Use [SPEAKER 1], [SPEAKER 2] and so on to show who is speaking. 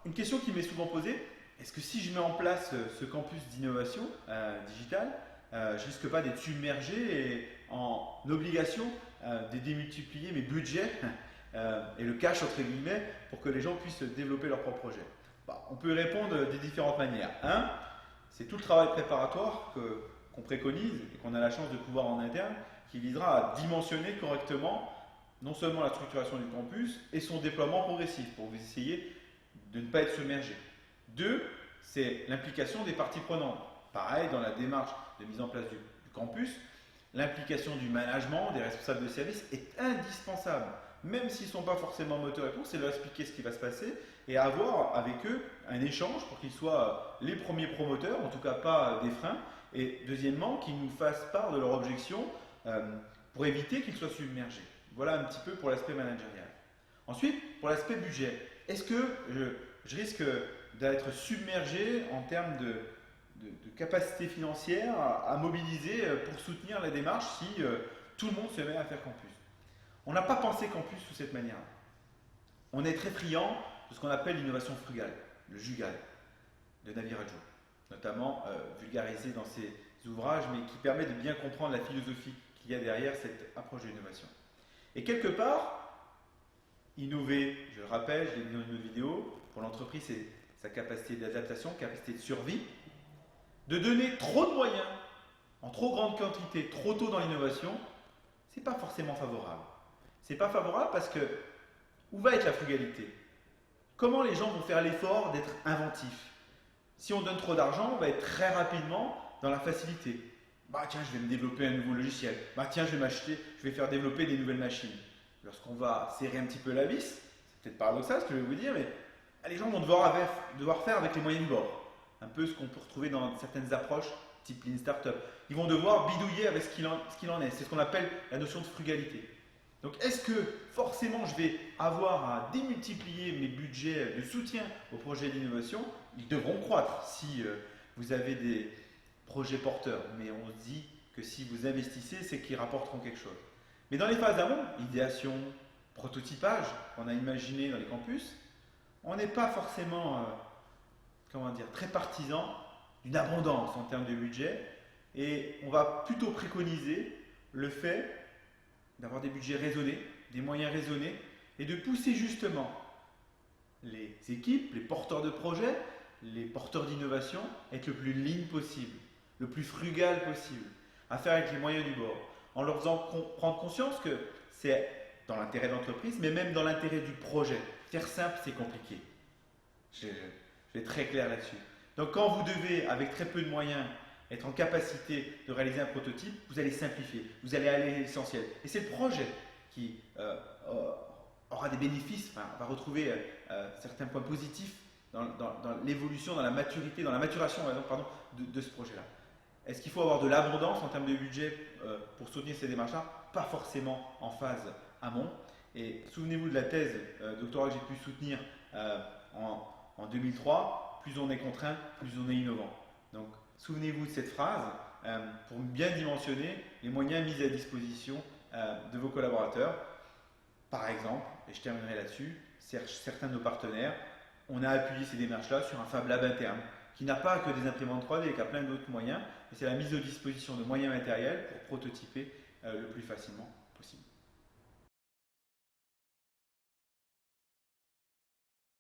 [SPEAKER 1] une question qui m'est souvent posée, est-ce que si je mets en place ce campus d'innovation digitale, je risque pas d'être submergé et en obligation de démultiplier mes budgets et le cash entre guillemets pour que les gens puissent développer leur propre projet? Bah, on peut y répondre de différentes manières. Un, c'est tout le travail préparatoire qu'on préconise et qu'on a la chance de pouvoir en interne qui visera à dimensionner correctement non seulement la structuration du campus et son déploiement progressif pour vous essayer de ne pas être submergé. Deux, c'est l'implication des parties prenantes. Pareil, dans la démarche de mise en place du campus, l'implication du management, des responsables de service est indispensable. Même s'ils ne sont pas forcément moteurs et tout, c'est de leur expliquer ce qui va se passer et avoir avec eux un échange pour qu'ils soient les premiers promoteurs, en tout cas pas des freins. Et deuxièmement, qu'ils nous fassent part de leurs objections pour éviter qu'ils soient submergés. Voilà un petit peu pour l'aspect managérial. Ensuite, pour l'aspect budget, est-ce que je risque d'être submergé en termes de capacité financière à mobiliser pour soutenir la démarche si tout le monde se met à faire campus? On n'a pas pensé campus sous cette manière. On est très friand de ce qu'on appelle l'innovation frugale, le JUGAL de Navieraggio, notamment vulgarisé dans ses ouvrages, mais qui permet de bien comprendre la philosophie qu'il y a derrière cette approche de l'innovation. Et quelque part, innover, je le rappelle, je l'ai dit dans une autre vidéo, pour l'entreprise, c'est sa capacité d'adaptation, capacité de survie. De donner trop de moyens, en trop grande quantité, trop tôt dans l'innovation, ce n'est pas forcément favorable. C'est pas favorable parce que, où va être la frugalité? Comment les gens vont faire l'effort d'être inventifs? Si on donne trop d'argent, on va être très rapidement dans la facilité. Bah tiens, je vais me développer un nouveau logiciel. Bah tiens, je vais faire développer des nouvelles machines. Lorsqu'on va serrer un petit peu la vis, c'est peut-être paradoxal ce que je vais vous dire, mais les gens vont devoir faire avec les moyens du bord. Un peu ce qu'on peut retrouver dans certaines approches type Lean Startup. Ils vont devoir bidouiller avec ce qu'il en est. C'est ce qu'on appelle la notion de frugalité. Donc est-ce que forcément je vais avoir à démultiplier mes budgets de soutien aux projets d'innovation? Ils devront croître si vous avez des projets porteurs. Mais on se dit que si vous investissez, c'est qu'ils rapporteront quelque chose. Mais dans les phases d'amont, idéation, prototypage qu'on a imaginé dans les campus, on n'est pas forcément très partisan d'une abondance en termes de budget et on va plutôt préconiser le fait d'avoir des budgets raisonnés, des moyens raisonnés et de pousser justement les équipes, les porteurs de projets, les porteurs d'innovation à être le plus lean possible, le plus frugal possible, à faire avec les moyens du bord, en leur faisant prendre conscience que c'est dans l'intérêt de l'entreprise, mais même dans l'intérêt du projet. Faire simple, c'est compliqué. Je vais être très clair là-dessus. Donc quand vous devez, avec très peu de moyens, être en capacité de réaliser un prototype, vous allez simplifier, vous allez aller à l'essentiel. Et c'est le projet qui aura des bénéfices, va retrouver certains points positifs dans l'évolution, dans la maturité, dans la maturation de ce projet-là. Est-ce qu'il faut avoir de l'abondance en termes de budget pour soutenir ces démarches-là? Pas forcément en phase amont. Et souvenez-vous de la thèse doctorale que j'ai pu soutenir en 2003, plus on est contraint, plus on est innovant. Donc souvenez-vous de cette phrase pour bien dimensionner les moyens mis à disposition de vos collaborateurs. Par exemple, et je terminerai là-dessus, certains de nos partenaires, on a appuyé ces démarches-là sur un Fab Lab interne qui n'a pas que des imprimantes 3D et qui a plein d'autres moyens. Et c'est la mise à disposition de moyens matériels pour prototyper le plus facilement